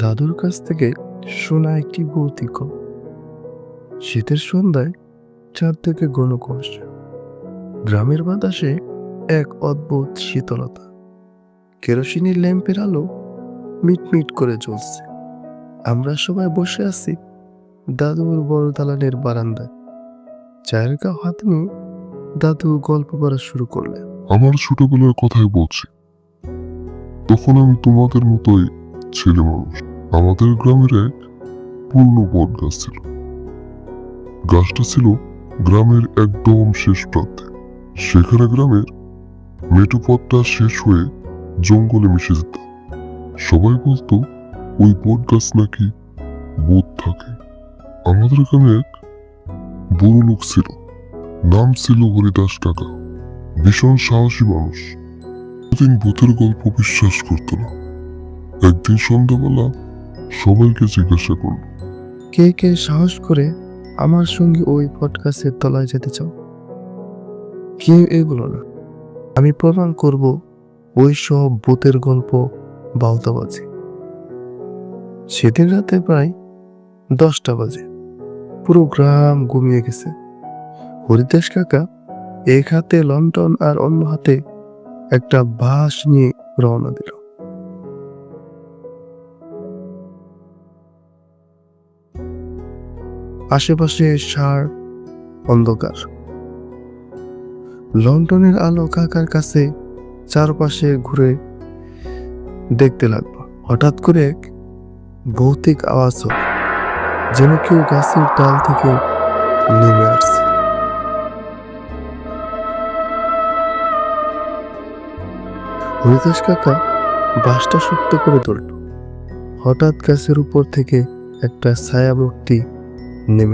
দাদুর কাছ থেকে শোনা একটি ভৌতিক গল্প। শীতের সন্ধ্যায় চারদিকে ঘন কুয়াশা, গ্রামের বাতাসে এক অদ্ভুত শীতলতা। কেরোসিনের ল্যাম্পের আলো মিটমিট করে জ্বলছে। আমরা সবাই বসে আছি দাদুর বড় দালানের বারান্দায়। চায়ের কাপ হাতে নিয়ে দাদু গল্প করা শুরু করলেন। আমার ছোটবেলার কথাই বলছি। তখন আমি তোমাদের মতোই ছেলে মানুষ। আমাদের গ্রামের এক পুরনো বট গাছ ছিল। গাছটা ছিল গ্রামের একদম শেষ প্রান্তে। সেখানে গ্রামের মেঠো পথটা শেষ হয়ে জঙ্গলে মিশে যেত। সবাই বলতো ওই বট গাছ নাকি ভূত থাকে। আমাদের গ্রামে এক বুড়ো লোক ছিল, নাম ছিল হরিদাস কাকা। ভীষণ সাহসী মানুষ। দিন ভূতের গল্প বিশ্বাস করত না। একদিন সন্ধ্যাবেলা সবাইকে জিজ্ঞাসা করল, কে কে সাহস করে আমার সঙ্গে ওই পডকাস্টের তলায় যেতে চাও? কেউ এগুলো না, আমি প্রমাণ করব ওই সব ভূতের গল্প বাউতাবাজি। সেদিন রাতে প্রায় 10টা বাজে। পুরো গ্রাম ঘুমিয়ে গেছে। হরিদাস কাকা এক হাতে লণ্ঠন আর অন্য হাতে একটা বাঁশ নিয়ে রওনা দিল। আশেপাশে সার অন্ধকার। লন্ডনের আলো কাকার কাছে চারপাশে ঘুরে দেখতে লাগলো। হঠাৎ করে এক ভৌতিক আওয়াজ হলো, যেন কেউ গাছের ডাল থেকে নেমে আসছে। হরিদাস কাকা বাঁশটা শক্ত করে ধরল। হঠাৎ গাছের উপর থেকে একটা ছায়া মূর্তি নেমে